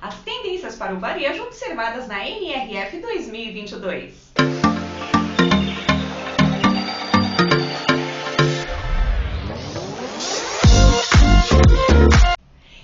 as tendências para o varejo observadas na NRF 2022.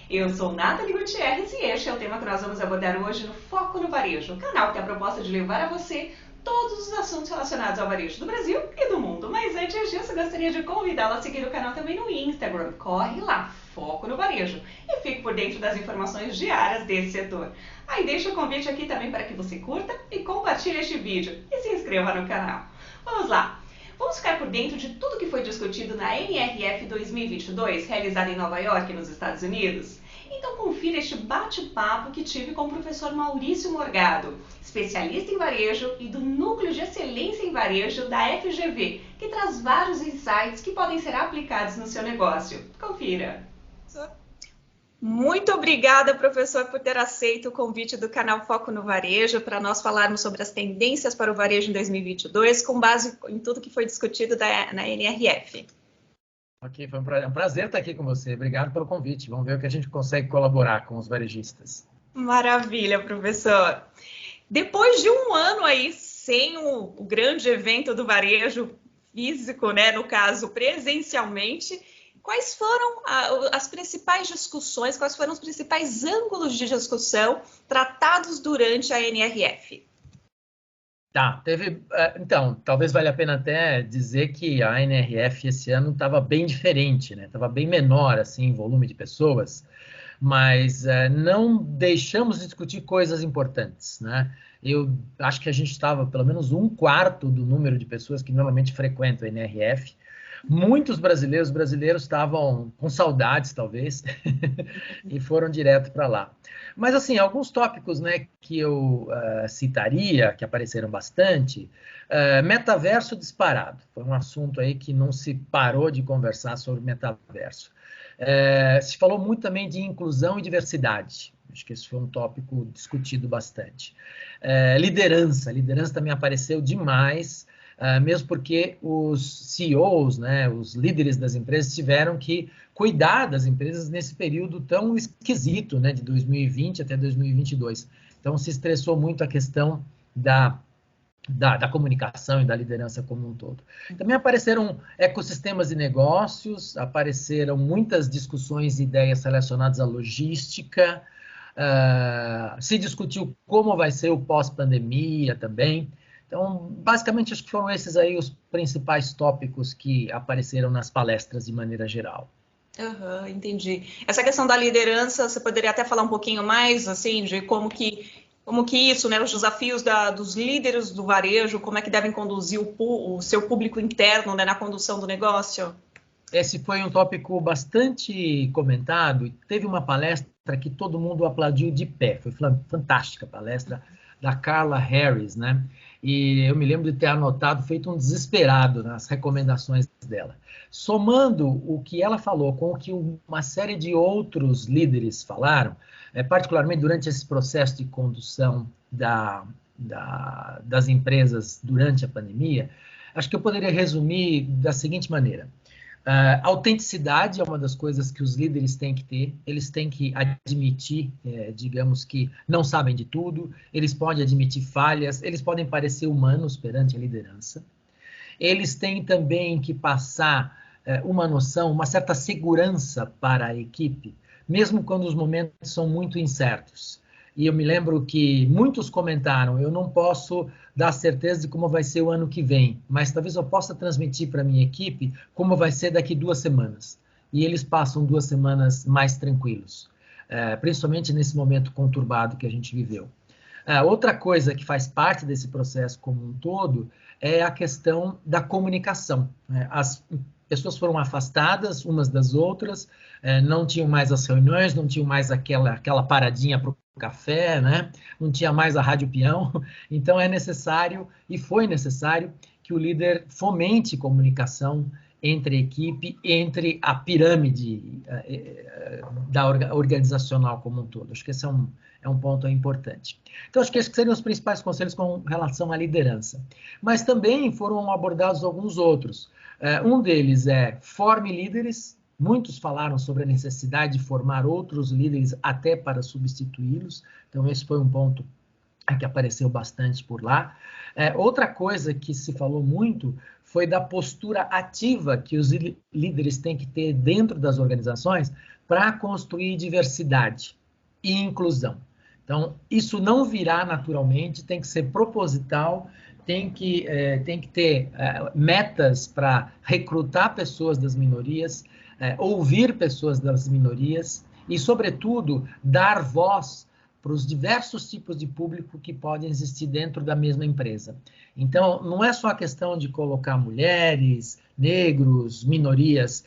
Eu sou Nathalie Gutierrez e este é o tema que nós vamos abordar hoje no Foco no Varejo, canal que tem a proposta de levar a você todos os assuntos relacionados ao varejo do Brasil e do mundo. Mas antes disso, eu gostaria de convidá-la a seguir o canal também no Instagram. Corre lá, Foco no Varejo, e fique por dentro das informações diárias desse setor. Aí deixo o convite aqui também para que você curta e compartilhe este vídeo e se inscreva no canal. Vamos lá! Vamos ficar por dentro de tudo que foi discutido na NRF 2022, realizada em Nova York, nos Estados Unidos? Então confira este bate-papo que tive com o professor Maurício Morgado, especialista em varejo e do Núcleo de Excelência em Varejo da FGV, que traz vários insights que podem ser aplicados no seu negócio. Confira! Muito obrigada, professor, por ter aceito o convite do canal Foco no Varejo para nós falarmos sobre as tendências para o varejo em 2022, com base em tudo que foi discutido na NRF. Ok, foi um prazer estar aqui com você. Obrigado pelo convite. Vamos ver o que a gente consegue colaborar com os varejistas. Maravilha, professor. Depois de um ano aí sem o grande evento do varejo físico, né, no caso presencialmente, quais foram as principais discussões, quais foram os principais ângulos de discussão tratados durante a NRF? Tá, então, talvez valha a pena até dizer que a NRF esse ano estava bem diferente, né? Estava bem menor, assim, em volume de pessoas, mas não deixamos de discutir coisas importantes, né? Eu acho que a gente estava pelo menos 1/4 do número de pessoas que normalmente frequentam a NRF. Muitos brasileiros estavam com saudades, talvez, e foram direto para lá. Mas, assim, alguns tópicos, né, que eu citaria, que apareceram bastante, metaverso disparado. Foi um assunto aí que não se parou de conversar sobre metaverso. Se falou muito também de inclusão e diversidade. Acho que esse foi um tópico discutido bastante. Liderança também apareceu demais, mesmo porque os CEOs, né, os líderes das empresas, tiveram que cuidar das empresas nesse período tão esquisito, né, de 2020 até 2022. Então, se estressou muito a questão da comunicação e da liderança como um todo. Também apareceram ecossistemas de negócios, apareceram muitas discussões e ideias relacionadas à logística, se discutiu como vai ser o pós-pandemia também. Então, basicamente, acho que foram esses aí os principais tópicos que apareceram nas palestras de maneira geral. Entendi. Essa questão da liderança, você poderia até falar um pouquinho mais, assim, de como que isso, né, os desafios dos líderes do varejo, como é que devem conduzir o seu público interno, né, na condução do negócio? Esse foi um tópico bastante comentado e teve uma palestra que todo mundo aplaudiu de pé. Foi fantástica a palestra da Carla Harris, né? E eu me lembro de ter anotado, feito um desesperado nas recomendações dela. Somando o que ela falou com o que uma série de outros líderes falaram, particularmente durante esse processo de condução das empresas durante a pandemia, acho que eu poderia resumir da seguinte maneira. Autenticidade é uma das coisas que os líderes têm que ter. Eles têm que admitir, digamos que não sabem de tudo, eles podem admitir falhas, eles podem parecer humanos perante a liderança. Eles têm também que passar uma noção, uma certa segurança para a equipe, mesmo quando os momentos são muito incertos. E eu me lembro que muitos comentaram, eu não posso dar certeza de como vai ser o ano que vem, mas talvez eu possa transmitir para a minha equipe como vai ser daqui 2 semanas. E eles passam 2 semanas mais tranquilos, principalmente nesse momento conturbado que a gente viveu. Outra coisa que faz parte desse processo como um todo é a questão da comunicação. As pessoas foram afastadas umas das outras, não tinham mais as reuniões, não tinham mais aquela paradinha para o café, né? Não tinha mais a rádio peão. Então é necessário, e foi necessário, que o líder fomente comunicação entre a equipe, entre a pirâmide organizacional como um todo. Acho que esse é um ponto importante. Então, acho que esses seriam os principais conselhos com relação à liderança. Mas também foram abordados alguns outros. Um deles é forme líderes, Muitos falaram sobre a necessidade de formar outros líderes até para substituí-los. Então, esse foi um ponto que apareceu bastante por lá. Outra coisa que se falou muito foi da postura ativa que os líderes têm que ter dentro das organizações para construir diversidade e inclusão. Então, isso não virá naturalmente, tem que ser proposital, tem que ter metas para recrutar pessoas das minorias, ouvir pessoas das minorias e, sobretudo, dar voz para os diversos tipos de público que podem existir dentro da mesma empresa. Então, não é só a questão de colocar mulheres, negros, minorias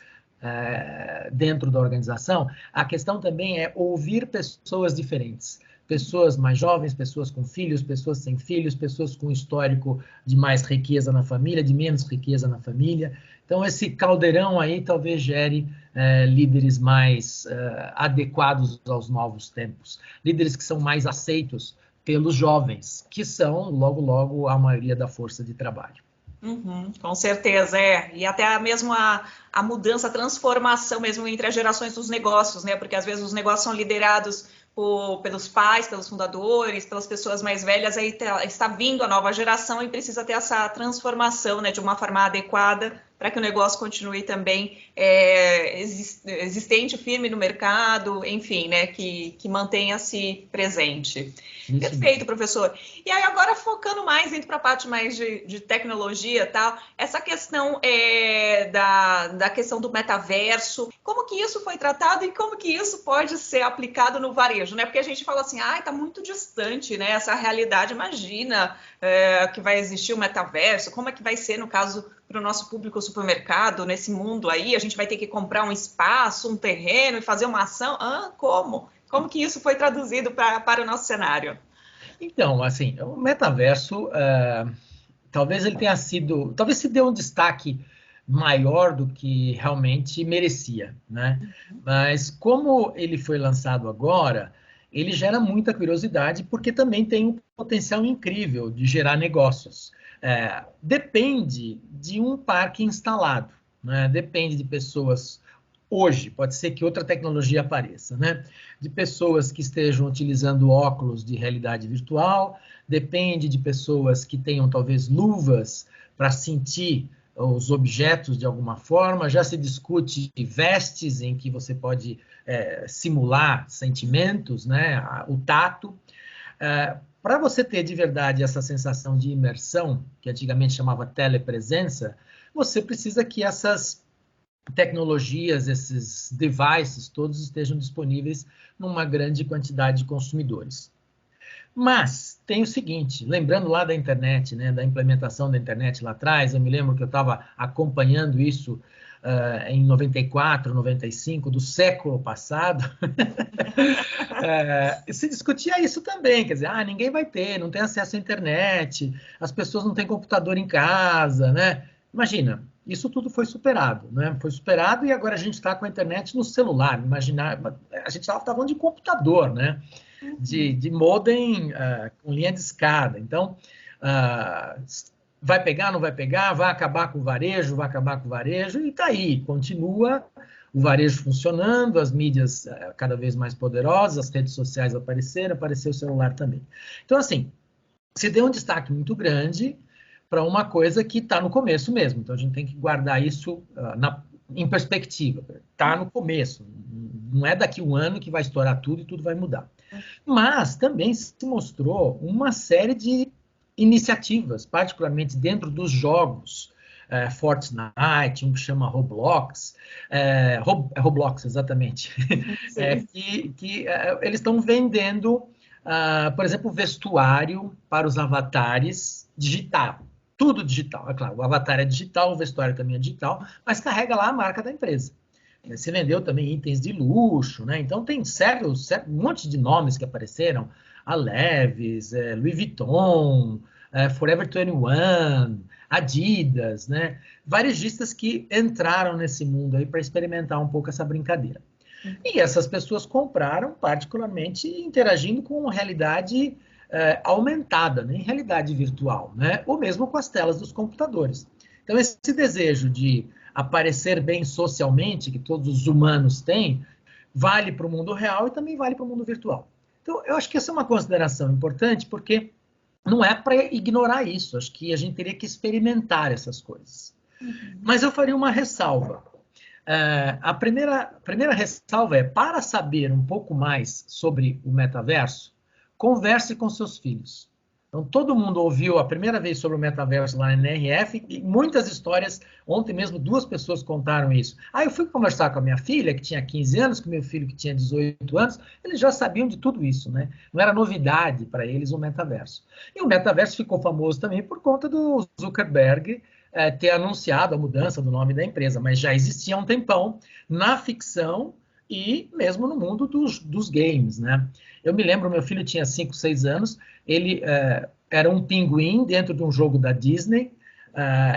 dentro da organização, a questão também é ouvir pessoas diferentes. Pessoas mais jovens, pessoas com filhos, pessoas sem filhos, pessoas com histórico de mais riqueza na família, de menos riqueza na família. Então, esse caldeirão aí talvez gere líderes mais adequados aos novos tempos. Líderes que são mais aceitos pelos jovens, que são, logo, logo, a maioria da força de trabalho. Uhum, com certeza, e até mesmo a mudança, a transformação mesmo entre as gerações dos negócios, né? Porque às vezes os negócios são liderados pelos pais, pelos fundadores, pelas pessoas mais velhas, aí está vindo a nova geração e precisa ter essa transformação, né, de uma forma adequada para que o negócio continue também existente, firme no mercado, enfim, né, que mantenha-se presente. Isso. Perfeito, professor. E aí agora focando mais, indo para a parte mais de tecnologia, tal, essa questão da questão do metaverso, como que isso foi tratado e como que isso pode ser aplicado no varejo, né? Porque a gente fala assim, está muito distante, né? Essa realidade, imagina que vai existir o metaverso, como é que vai ser no caso para o nosso público supermercado, nesse mundo aí, a gente vai ter que comprar um espaço, um terreno e fazer uma ação? Como? Como que isso foi traduzido para o nosso cenário? Então, assim, o metaverso, talvez ele tenha sido, talvez se dê um destaque maior do que realmente merecia, né? Mas como ele foi lançado agora, ele gera muita curiosidade porque também tem um potencial incrível de gerar negócios. Depende de um parque instalado, né? Depende de pessoas. Hoje, pode ser que outra tecnologia apareça, né? De pessoas que estejam utilizando óculos de realidade virtual, depende de pessoas que tenham talvez luvas para sentir os objetos de alguma forma, já se discute vestes em que você pode simular sentimentos, né? O tato. Para você ter de verdade essa sensação de imersão, que antigamente chamava telepresença, você precisa que essas tecnologias, esses devices, todos estejam disponíveis numa grande quantidade de consumidores. Mas tem o seguinte, lembrando lá da internet, né, da implementação da internet lá atrás, eu me lembro que eu estava acompanhando isso em 94, 95, do século passado, se discutia isso também, quer dizer, ninguém vai ter, não tem acesso à internet, as pessoas não têm computador em casa, né? Imagina, isso tudo foi superado, né? Foi superado e agora a gente está com a internet no celular. Imaginar, a gente estava falando de computador, né? De modem com linha de escada. Então, vai pegar, não vai pegar, vai acabar com o varejo, vai acabar com o varejo, e está aí, continua o varejo funcionando, as mídias cada vez mais poderosas, as redes sociais apareceram, apareceu o celular também. Então, assim, se deu um destaque muito grande para uma coisa que está no começo mesmo. Então, a gente tem que guardar isso em perspectiva. Está no começo. Não é daqui um ano que vai estourar tudo e tudo vai mudar. Mas também se mostrou uma série de iniciativas, particularmente dentro dos jogos. Fortnite, um que chama Roblox. Roblox, exatamente. que eles estão vendendo, por exemplo, vestuário para os avatares digital. Tudo digital, é claro. O avatar é digital, o vestuário também é digital, mas carrega lá a marca da empresa. Você vendeu também itens de luxo, né? Então tem um monte de nomes que apareceram. A Levi's, Louis Vuitton, Forever 21, Adidas, né? Varejistas que entraram nesse mundo aí para experimentar um pouco essa brincadeira. E essas pessoas compraram, particularmente, interagindo com realidade aumentada, né? Em realidade virtual, né? Ou mesmo com as telas dos computadores. Então, esse desejo de aparecer bem socialmente, que todos os humanos têm, vale para o mundo real e também vale para o mundo virtual. Então, eu acho que essa é uma consideração importante, porque não é para ignorar isso. Acho que a gente teria que experimentar essas coisas. Mas eu faria uma ressalva. A primeira ressalva é, para saber um pouco mais sobre o metaverso, converse com seus filhos. Então, todo mundo ouviu a primeira vez sobre o metaverso lá na NRF, e muitas histórias, ontem mesmo 2 pessoas contaram isso. Eu fui conversar com a minha filha, que tinha 15 anos, com o meu filho, que tinha 18 anos, eles já sabiam de tudo isso, né? Não era novidade para eles o metaverso. E o metaverso ficou famoso também por conta do Zuckerberg ter anunciado a mudança do nome da empresa, mas já existia há um tempão na ficção e mesmo no mundo dos games, né? Eu me lembro, meu filho tinha 5, 6 anos, ele era um pinguim dentro de um jogo da Disney,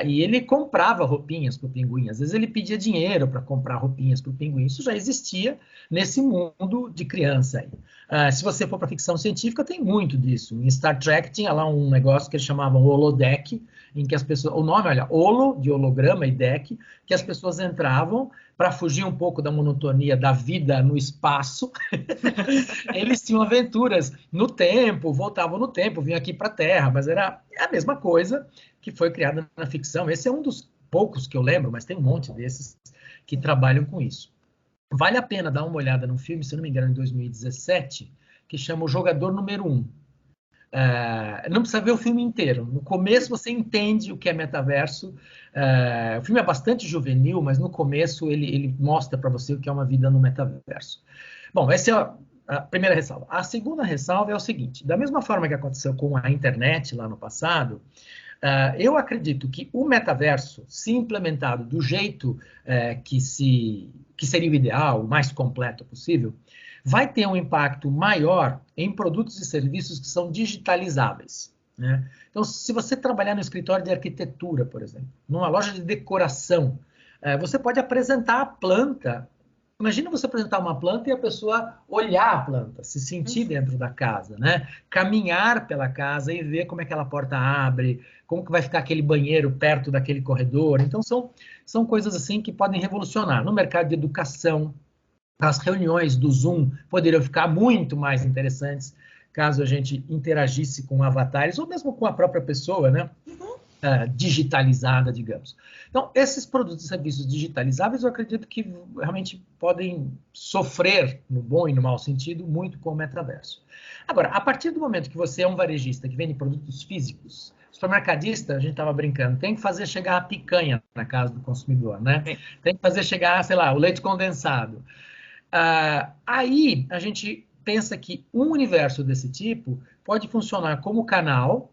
e ele comprava roupinhas para o pinguim. Às vezes ele pedia dinheiro para comprar roupinhas para o pinguim. Isso já existia nesse mundo de criança aí. Se você for para ficção científica, tem muito disso. Em Star Trek tinha lá um negócio que eles chamavam holodeck, em que as pessoas... O nome, olha, holo, de holograma, e deck, que as pessoas entravam para fugir um pouco da monotonia da vida no espaço. Eles tinham aventuras no tempo, voltavam no tempo, vinham aqui para a Terra, mas era a mesma coisa que foi criada na ficção. Esse é um dos poucos que eu lembro, mas tem um monte desses que trabalham com isso. Vale a pena dar uma olhada num filme, se não me engano, em 2017, que chama O Jogador Número 1. Não precisa ver o filme inteiro. No começo você entende o que é metaverso. O filme é bastante juvenil, mas no começo ele mostra para você o que é uma vida no metaverso. Bom, essa é a primeira ressalva. A segunda ressalva é o seguinte: da mesma forma que aconteceu com a internet lá no passado, eu acredito que o metaverso, se implementado do jeito que seria o ideal, o mais completo possível, vai ter um impacto maior em produtos e serviços que são digitalizáveis, né? Então, se você trabalhar no escritório de arquitetura, por exemplo, numa loja de decoração, você pode apresentar a planta. Imagina você apresentar uma planta e a pessoa olhar a planta, se sentir dentro da casa, né? Caminhar pela casa e ver como é que aquela porta abre, como que vai ficar aquele banheiro perto daquele corredor. Então, são coisas assim que podem revolucionar. No mercado de educação, as reuniões do Zoom poderiam ficar muito mais interessantes caso a gente interagisse com avatares ou mesmo com a própria pessoa, né? Digitalizada, digamos. Então, esses produtos e serviços digitalizáveis, eu acredito que realmente podem sofrer, no bom e no mau sentido, muito com o metaverso. Agora, a partir do momento que você é um varejista que vende produtos físicos, supermercadista, a gente estava brincando, tem que fazer chegar a picanha na casa do consumidor, né? Tem que fazer chegar, sei lá, o leite condensado. Aí a gente pensa que um universo desse tipo pode funcionar como canal.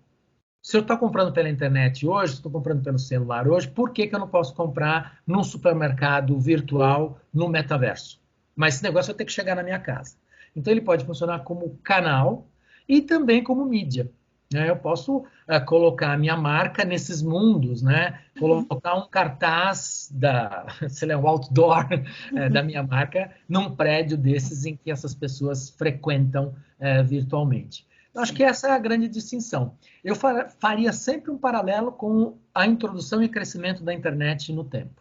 Se eu estou comprando pela internet hoje, se estou comprando pelo celular hoje, por que eu não posso comprar num supermercado virtual no metaverso? Mas esse negócio vai ter que chegar na minha casa. Então ele pode funcionar como canal e também como mídia, né? Eu posso colocar a minha marca nesses mundos, né? Colocar um cartaz sei lá, um outdoor da minha marca num prédio desses em que essas pessoas frequentam virtualmente. Eu acho que essa é a grande distinção. Eu faria sempre um paralelo com a introdução e crescimento da internet no tempo.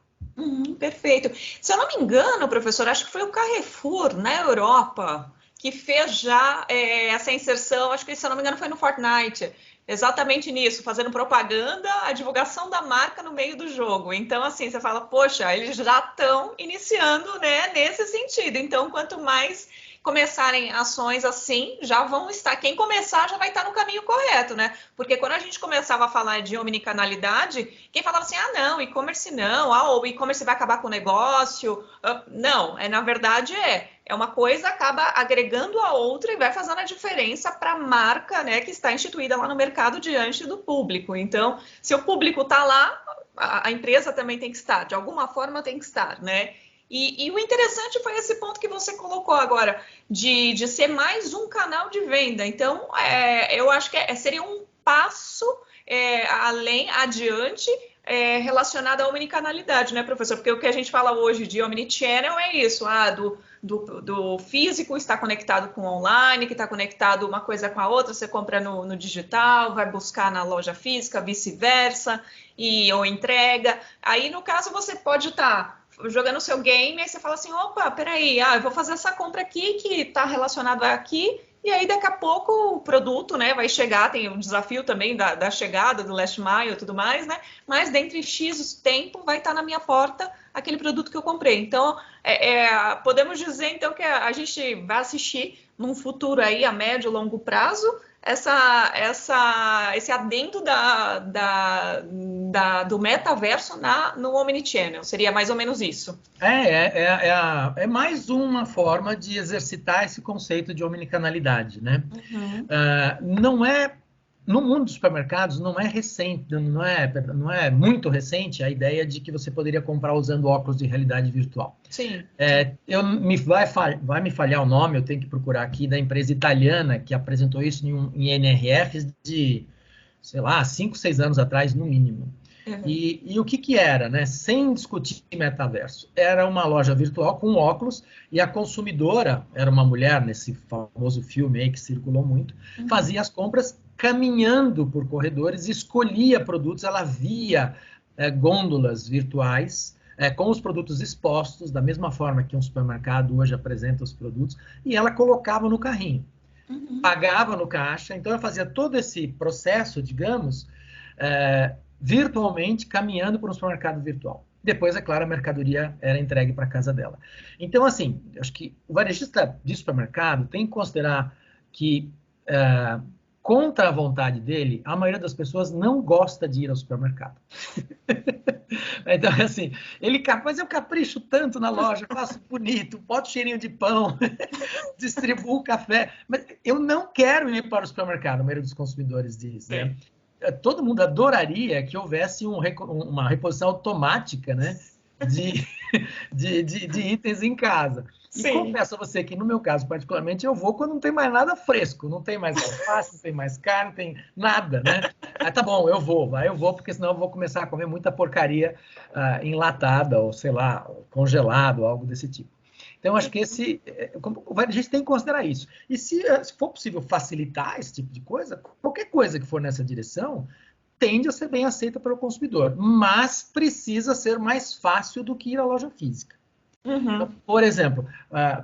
Perfeito. Se eu não me engano, professor, acho que foi o Carrefour, na Europa, que fez já essa inserção, acho que, se eu não me engano, foi no Fortnite, exatamente nisso, fazendo propaganda, a divulgação da marca no meio do jogo. Então, assim, você fala, poxa, eles já estão iniciando, né, nesse sentido. Então, quanto mais começarem ações assim, já vão estar, quem começar já vai estar no caminho correto, né? Porque quando a gente começava a falar de omnicanalidade, quem falava assim, não, e-commerce não, o e-commerce vai acabar com o negócio. Não, na verdade é uma coisa, acaba agregando a outra e vai fazendo a diferença para a marca, né, que está instituída lá no mercado diante do público. Então, se o público está lá, a empresa também tem que estar, de alguma forma tem que estar, né? E o interessante foi esse ponto que você colocou agora, de ser mais um canal de venda. Então, eu acho que seria um passo adiante, relacionada à omnicanalidade, né, professor? Porque o que a gente fala hoje de omnichannel é isso, do físico está conectado com o online, que está conectado uma coisa com a outra, você compra no digital, vai buscar na loja física, vice-versa, ou entrega. Aí, no caso, você pode estar jogando o seu game, aí você fala assim, opa, peraí, eu vou fazer essa compra aqui que está relacionada aqui, e aí daqui a pouco o produto, né, vai chegar, tem um desafio também da chegada, do last mile e tudo mais, né, mas dentro de X tempo vai estar na minha porta aquele produto que eu comprei. Então, podemos dizer, então, que a gente vai assistir num futuro aí, a médio e longo prazo, esse adendo do metaverso no Omnichannel. Seria mais ou menos isso. É mais uma forma de exercitar esse conceito de omnicanalidade, né? Uhum. Não é, no mundo dos supermercados, não é recente, não é muito recente a ideia de que você poderia comprar usando óculos de realidade virtual. Sim. Vai me falhar o nome, eu tenho que procurar aqui, da empresa italiana que apresentou isso em NRFs de, sei lá, 5, 6 anos atrás, no mínimo. Uhum. E o que era, né? Sem discutir metaverso. Era uma loja virtual com óculos e a consumidora, era uma mulher nesse famoso filme aí que circulou muito, fazia as compras caminhando por corredores, escolhia produtos, ela via gôndolas virtuais com os produtos expostos, da mesma forma que um supermercado hoje apresenta os produtos, e ela colocava no carrinho. Pagava no caixa, então ela fazia todo esse processo, digamos, virtualmente, caminhando por um supermercado virtual. Depois, é claro, a mercadoria era entregue para a casa dela. Então, assim, acho que o varejista de supermercado tem que considerar que, contra a vontade dele, a maioria das pessoas não gosta de ir ao supermercado. Então, assim, mas eu capricho tanto na loja, faço bonito, boto cheirinho de pão, distribuo café, mas eu não quero ir para o supermercado, a maioria dos consumidores diz, né? Todo mundo adoraria que houvesse uma reposição automática, né, de itens em casa. E Sim. Confesso a você que, no meu caso, particularmente, eu vou quando não tem mais nada fresco, não tem mais alface, não tem mais carne, não tem nada, né? Tá bom, eu vou, porque senão eu vou começar a comer muita porcaria enlatada, ou sei lá, congelado, algo desse tipo. Então, acho que a gente tem que considerar isso. E se for possível facilitar esse tipo de coisa, qualquer coisa que for nessa direção, tende a ser bem aceita pelo consumidor, mas precisa ser mais fácil do que ir à loja física. Então, por exemplo,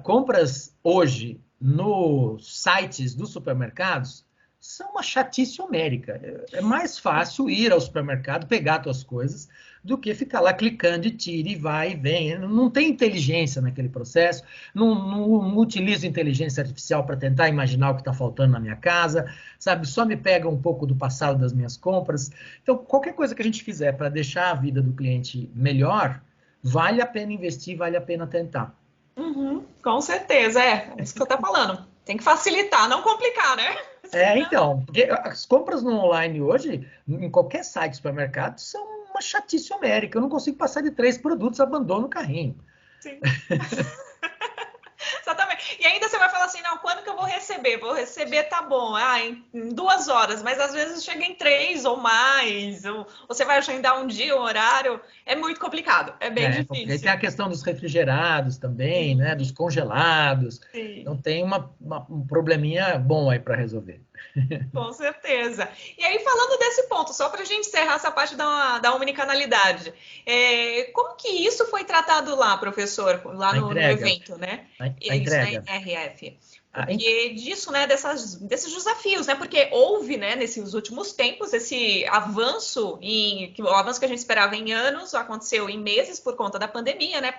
compras hoje nos sites dos supermercados são uma chatice homérica. É mais fácil ir ao supermercado, pegar suas coisas, do que ficar lá clicando e tira e vai e vem. Não tem inteligência naquele processo, não utilizo inteligência artificial para tentar imaginar o que está faltando na minha casa, sabe? Só me pega um pouco do passado das minhas compras. Então, qualquer coisa que a gente fizer para deixar a vida do cliente melhor, vale a pena investir, vale a pena tentar. Com certeza, é isso que eu estou falando. Tem que facilitar, não complicar, né? Então, porque as compras no online hoje, em qualquer site de supermercado, são uma chatice homérica. Eu não consigo passar de 3 produtos, abandono o carrinho. Sim. Exatamente. E ainda você vai falar assim, não, quando que eu vou receber? Vou receber, tá bom, em 2 horas, mas às vezes chega em 3 ou mais, ou você vai agendar um dia, um horário, é muito complicado, é bem difícil. E tem a questão dos refrigerados também, né, dos congelados, Sim. Então tem um probleminha bom aí para resolver. Com certeza. E aí, falando desse ponto, só para a gente encerrar essa parte da omnicanalidade, como que isso foi tratado lá, professor, lá no evento, né? A entrega. Na NRF. Porque disso, né, desses desafios, né? Porque houve, né, nesses últimos tempos, esse avanço, o avanço que a gente esperava em anos, aconteceu em meses por conta da pandemia, né?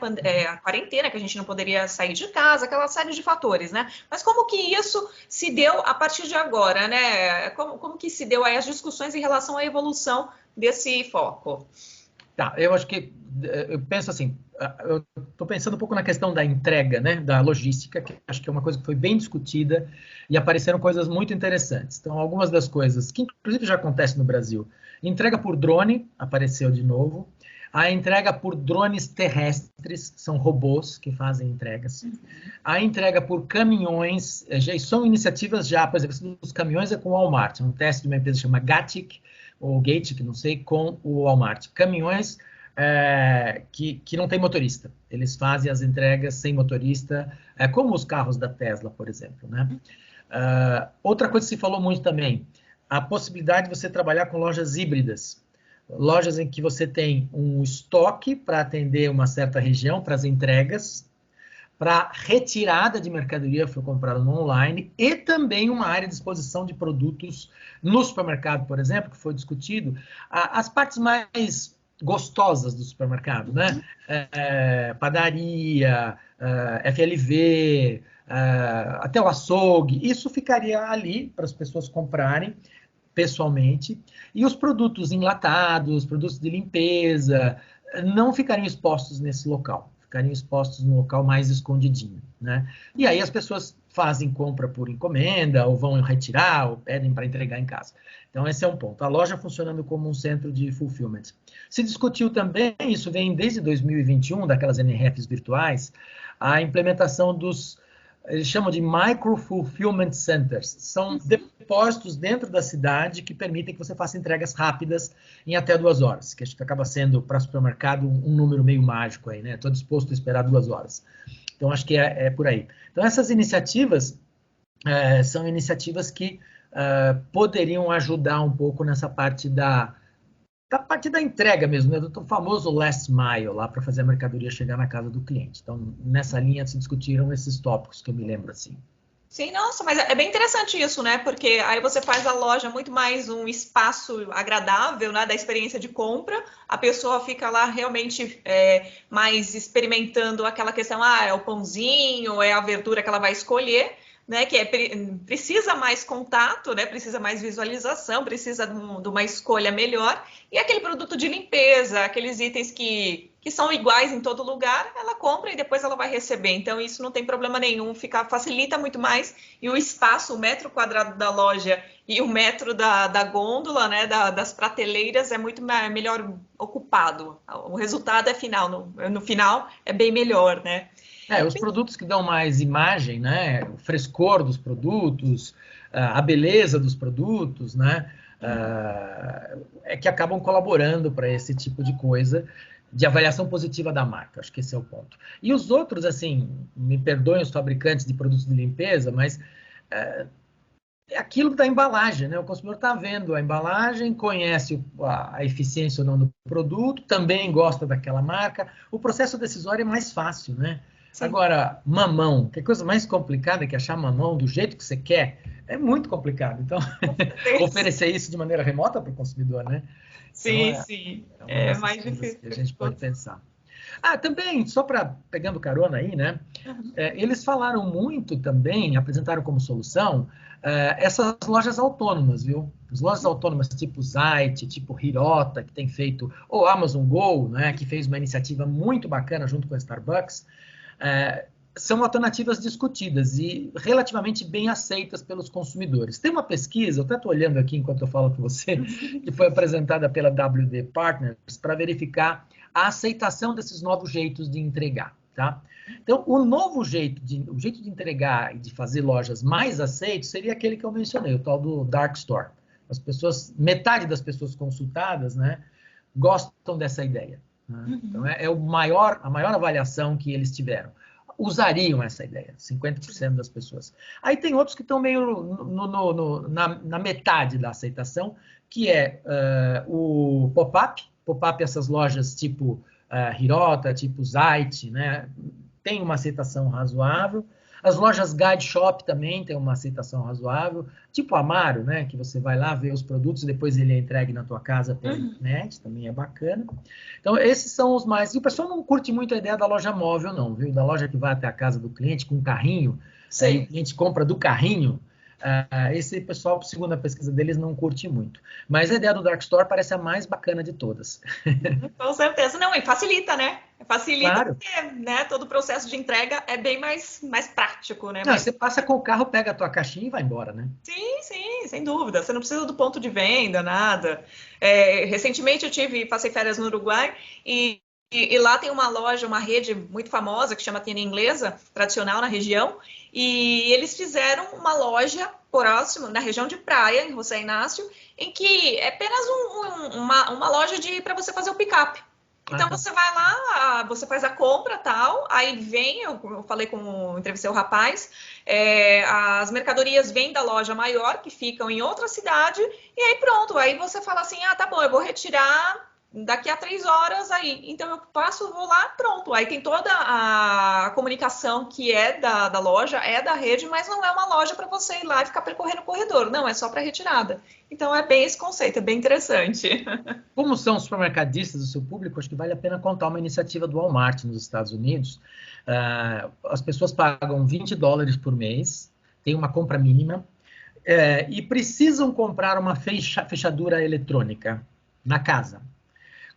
A quarentena, que a gente não poderia sair de casa, aquela série de fatores, né? Mas como que isso se deu a partir de agora, né? Como que se deu aí as discussões em relação à evolução desse foco? Tá, eu acho que, eu penso assim, eu estou pensando um pouco na questão da entrega, né, da logística, que acho que é uma coisa que foi bem discutida e apareceram coisas muito interessantes. Então, algumas das coisas que, inclusive, já acontece no Brasil. Entrega por drone, apareceu de novo. A entrega por drones terrestres, são robôs que fazem entregas. A entrega por caminhões, são iniciativas já, por exemplo, os caminhões é com o Walmart, um teste de uma empresa chamada Gatik, ou Gate, que não sei, com o Walmart. Caminhões que não tem motorista. Eles fazem as entregas sem motorista, como os carros da Tesla, por exemplo, né? Outra coisa que se falou muito também, a possibilidade de você trabalhar com lojas híbridas. Lojas em que você tem um estoque para atender uma certa região, para as entregas, para retirada de mercadoria que foi comprada no online e também uma área de exposição de produtos no supermercado, por exemplo, que foi discutido. As partes mais gostosas do supermercado, né? Padaria, FLV, até o açougue, isso ficaria ali para as pessoas comprarem pessoalmente, e os produtos enlatados, produtos de limpeza, não ficariam expostos nesse local, ficariam expostos no local mais escondidinho, né? E aí as pessoas fazem compra por encomenda, ou vão retirar, ou pedem para entregar em casa. Então esse é um ponto. A loja funcionando como um centro de fulfillment. Se discutiu também, isso vem desde 2021, daquelas NRFs virtuais, a implementação dos, eles chamam de Micro Fulfillment Centers. São depósitos dentro da cidade que permitem que você faça entregas rápidas em até 2 horas, que acho que acaba sendo para o supermercado um número meio mágico aí, né? Estou disposto a esperar 2 horas. Então, acho que é por aí. Então, essas iniciativas são iniciativas que poderiam ajudar um pouco nessa parte da entrega mesmo, né? Do famoso last mile, lá para fazer a mercadoria chegar na casa do cliente. Então, nessa linha se discutiram esses tópicos que eu me lembro assim. Sim, nossa, mas é bem interessante isso, né? Porque aí você faz a loja muito mais um espaço agradável, né? Da experiência de compra. A pessoa fica lá realmente mais experimentando aquela questão, é o pãozinho, é a verdura que ela vai escolher, né? Que precisa mais contato, né? Precisa mais visualização, precisa de uma escolha melhor. E aquele produto de limpeza, aqueles itens que são iguais em todo lugar, ela compra e depois ela vai receber. Então, isso não tem problema nenhum, facilita muito mais. E o espaço, o metro quadrado da loja e o metro da gôndola, né, das prateleiras, é muito melhor ocupado. O resultado é final, no final é bem melhor, né? Os produtos que dão mais imagem, né? O frescor dos produtos, a beleza dos produtos, né? É que acabam colaborando para esse tipo de coisa, de avaliação positiva da marca. Acho que esse é o ponto. E os outros, assim, me perdoem os fabricantes de produtos de limpeza, mas é aquilo da embalagem, né? O consumidor está vendo a embalagem, conhece a eficiência ou não do produto, também gosta daquela marca. O processo decisório é mais fácil, né? Sim. Agora, mamão, que coisa mais complicada que achar mamão do jeito que você quer, é muito complicado. Então, oferecer isso de maneira remota para o consumidor, né? Sim, então, sim. É mais difícil que a gente pode pensar. Também, só pegando carona aí, né? Eles falaram muito também, apresentaram como solução, essas lojas autônomas, viu? As lojas autônomas tipo Zite, tipo Hirota, que tem feito, ou Amazon Go, né? Que fez uma iniciativa muito bacana junto com a Starbucks. São alternativas discutidas e relativamente bem aceitas pelos consumidores. Tem uma pesquisa, eu até estou olhando aqui enquanto eu falo com você, que foi apresentada pela WD Partners para verificar a aceitação desses novos jeitos de entregar, tá? Então, o novo jeito de entregar e de fazer lojas mais aceitos seria aquele que eu mencionei, o tal do Dark Store. Metade das pessoas consultadas, né, gostam dessa ideia. Né? Então, a maior avaliação que eles tiveram. Usariam essa ideia, 50% das pessoas. Aí tem outros que estão meio na metade da aceitação, que é o pop-up. Pop-up, essas lojas tipo Hirota, tipo Zite, né? Tem uma aceitação razoável. As lojas Guide Shop também tem uma aceitação razoável. Tipo Amaro, né? Que você vai lá ver os produtos e depois ele é entregue na tua casa pela internet, também é bacana. Então, esses são os mais... E o pessoal não curte muito a ideia da loja móvel, não, viu? Da loja que vai até a casa do cliente com um carrinho, aí o cliente compra do carrinho. Esse pessoal, segundo a pesquisa deles, não curte muito. Mas a ideia do Dark Store parece a mais bacana de todas. Com certeza. Não, e facilita, né? Facilita, claro. Porque, né, todo o processo de entrega é bem mais prático, né? Não, você passa com o carro, pega a tua caixinha e vai embora, né? Sim, sem dúvida. Você não precisa do ponto de venda, nada. Recentemente eu passei férias no Uruguai e lá tem uma loja, uma rede muito famosa que chama Tienda Inglesa, tradicional na região, e eles fizeram uma loja próximo, na região de Praia, em José Inácio, em que é apenas uma loja para você fazer o pick-up. Então, você vai lá, você faz a compra, tal, aí vem, eu entrevistei o rapaz, as mercadorias vêm da loja maior, que ficam em outra cidade, e aí pronto, aí você fala assim, tá bom, eu vou retirar daqui a 3 horas aí. Então, eu vou lá, pronto. Aí tem toda a comunicação que é da loja, é da rede, mas não é uma loja para você ir lá e ficar percorrendo o corredor. Não, é só para retirada. Então, é bem esse conceito, é bem interessante. Como são os supermercadistas do seu público, acho que vale a pena contar uma iniciativa do Walmart nos Estados Unidos. As pessoas pagam $20 por mês, tem uma compra mínima, e precisam comprar uma fechadura eletrônica na casa.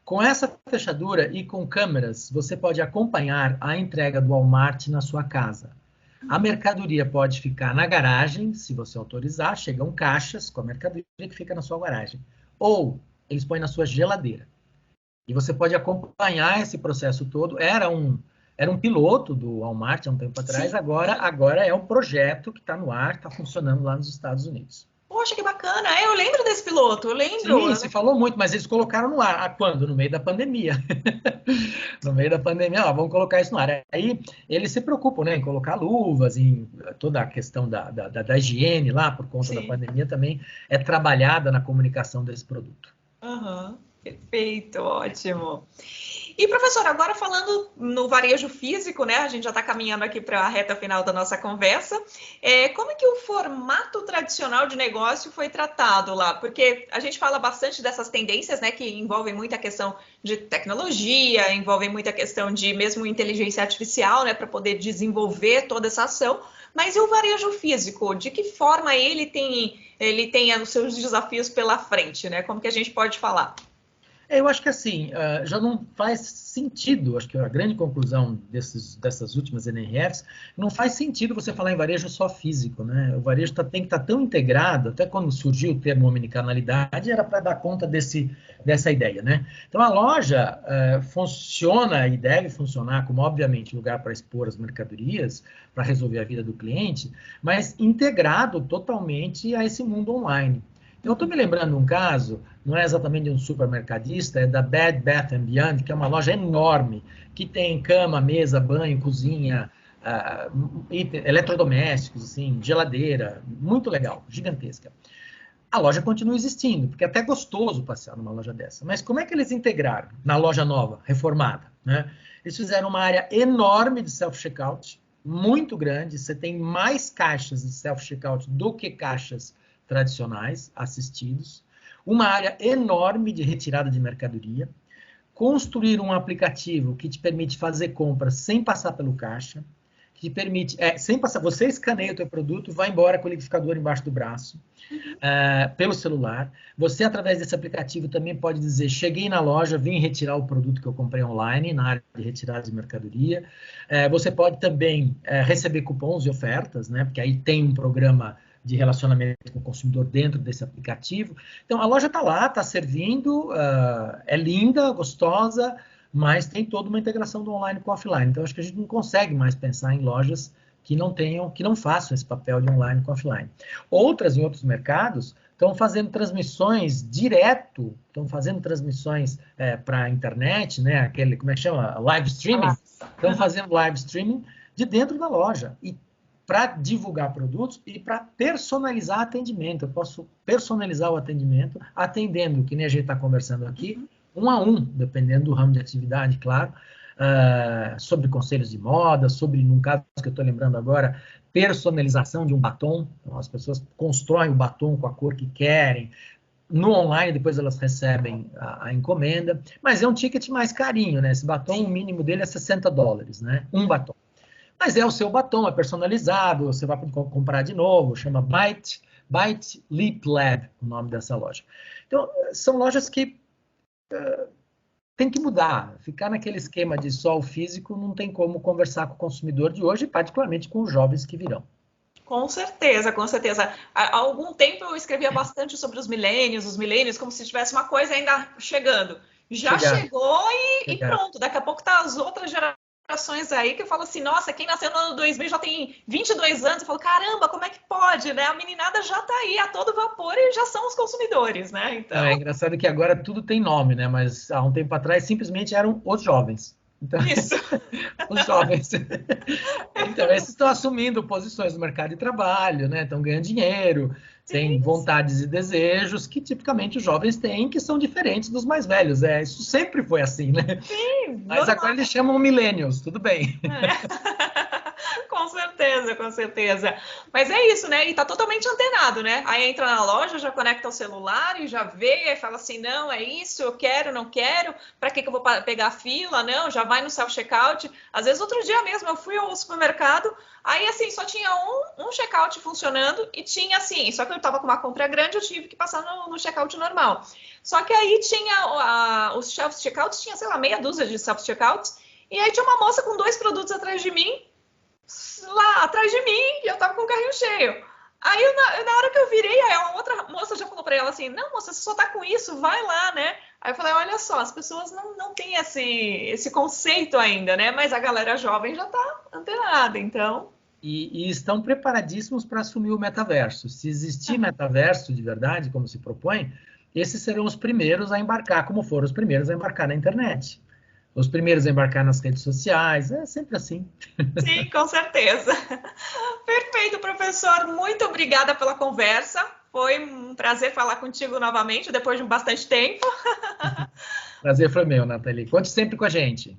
Com essa fechadura e com câmeras, você pode acompanhar a entrega do Walmart na sua casa. A mercadoria pode ficar na garagem, se você autorizar, chegam caixas com a mercadoria que fica na sua garagem. Ou eles põem na sua geladeira. E você pode acompanhar esse processo todo. Era um piloto do Walmart há um tempo atrás, agora é um projeto que está no ar, está funcionando lá nos Estados Unidos. Poxa, que bacana. Eu lembro desse piloto, eu lembro. Sim, se falou muito, mas eles colocaram no ar. Quando? No meio da pandemia. No meio da pandemia, vamos colocar isso no ar. Aí eles se preocupam, né, em colocar luvas, em toda a questão da higiene lá, por conta da pandemia, também é trabalhada na comunicação desse produto. Perfeito, ótimo. E, professor, agora falando no varejo físico, né? A gente já está caminhando aqui para a reta final da nossa conversa. Como é que o formato tradicional de negócio foi tratado lá? Porque a gente fala bastante dessas tendências, né? Que envolvem muita questão de tecnologia, envolvem muita questão de mesmo inteligência artificial, né? Para poder desenvolver toda essa ação. Mas e o varejo físico? De que forma ele tem os seus desafios pela frente, né? Como que a gente pode falar? Eu acho que assim, já não faz sentido, acho que a grande conclusão dessas últimas NRFs, não faz sentido você falar em varejo só físico, né? O varejo tem que estar tão integrado, até quando surgiu o termo omnicanalidade, era para dar conta dessa ideia, né? Então a loja funciona e deve funcionar como, obviamente, lugar para expor as mercadorias, para resolver a vida do cliente, mas integrado totalmente a esse mundo online. Eu estou me lembrando de um caso, não é exatamente de um supermercadista, é da Bed Bath & Beyond, que é uma loja enorme, que tem cama, mesa, banho, cozinha, eletrodomésticos, assim, geladeira, muito legal, gigantesca. A loja continua existindo, porque é até gostoso passear numa loja dessa. Mas como é que eles integraram na loja nova, reformada, né? Eles fizeram uma área enorme de self-checkout, muito grande, você tem mais caixas de self-checkout do que caixas tradicionais, assistidos, uma área enorme de retirada de mercadoria, construir um aplicativo que te permite fazer compras sem passar pelo caixa, que te permite, você escaneia o teu produto, vai embora com o liquidificador embaixo do braço, pelo celular. Você, através desse aplicativo, também pode dizer, cheguei na loja, vim retirar o produto que eu comprei online, na área de retirada de mercadoria. Você pode também receber cupons e ofertas, né? Porque aí tem um programa de relacionamento com o consumidor dentro desse aplicativo. Então, a loja está lá, está servindo, é linda, gostosa, mas tem toda uma integração do online com o offline. Então, acho que a gente não consegue mais pensar em lojas que não façam esse papel de online com offline. Outras, em outros mercados, estão fazendo transmissões direto, estão fazendo transmissões para a internet, né? Aquele, como é que chama? Live streaming. Estão fazendo live streaming de dentro da loja. E para divulgar produtos e para personalizar atendimento. Eu posso personalizar o atendimento, atendendo, que nem a gente está conversando aqui, um a um, dependendo do ramo de atividade, claro, sobre conselhos de moda, sobre, num caso que eu estou lembrando agora, personalização de um batom. Então, as pessoas constroem o batom com a cor que querem. No online, depois elas recebem a encomenda, mas é um ticket mais carinho, né? Esse batom, o mínimo dele é $60, né? Um batom. Mas é o seu batom, é personalizado, você vai comprar de novo, chama Bite Lip Lab, o nome dessa loja. Então, são lojas que tem que mudar. Ficar naquele esquema de só o físico não tem como conversar com o consumidor de hoje, particularmente com os jovens que virão. Com certeza, com certeza. Há algum tempo eu escrevia bastante sobre os milênios, como se tivesse uma coisa ainda chegando. Já chegou e pronto, daqui a pouco tá as outras gerações gerações aí que eu falo assim, nossa, quem nasceu no ano 2000 já tem 22 anos. Eu falo, caramba, como é que pode, né? A meninada já tá aí a todo vapor e já são os consumidores, né? Então... É engraçado que agora tudo tem nome, né? Mas há um tempo atrás simplesmente eram os jovens. Então, Isso. os jovens. Então, esses estão assumindo posições no mercado de trabalho, né? Estão ganhando dinheiro, têm Sim, vontades e desejos que tipicamente os jovens têm, que são diferentes dos mais velhos. Isso sempre foi assim, né? sim, Mas agora normal. eles chamam millennials, tudo bem. Com certeza, com certeza. Mas é isso, né? E tá totalmente antenado, né? Aí entra na loja, já conecta o celular e já vê, aí fala assim, não, é isso, eu quero, não quero, para que eu vou pegar fila? Não, já vai no self-checkout. Às vezes, outro dia mesmo, eu fui ao supermercado, aí assim, só tinha um checkout funcionando e tinha assim, só que eu tava com uma compra grande, eu tive que passar no checkout normal. Só que aí tinha os self-checkouts, tinha, sei lá, meia dúzia de self-checkouts, e aí tinha uma moça com 2 produtos atrás de mim, lá atrás de mim, e eu tava com o carrinho cheio. Aí, na hora que eu virei, aí uma outra moça já falou pra ela assim, não, moça, você só tá com isso, vai lá, né? Aí eu falei, olha só, as pessoas não têm esse conceito ainda, né? Mas a galera jovem já tá antenada, então... E estão preparadíssimos para assumir o metaverso. Se existir metaverso de verdade, como se propõe, esses serão os primeiros a embarcar, como foram os primeiros a embarcar na internet. Os primeiros a embarcar nas redes sociais, é sempre assim. Sim, com certeza. Perfeito, professor. Muito obrigada pela conversa. Foi um prazer falar contigo novamente, depois de bastante tempo. Prazer foi meu, Nathalie. Conte sempre com a gente.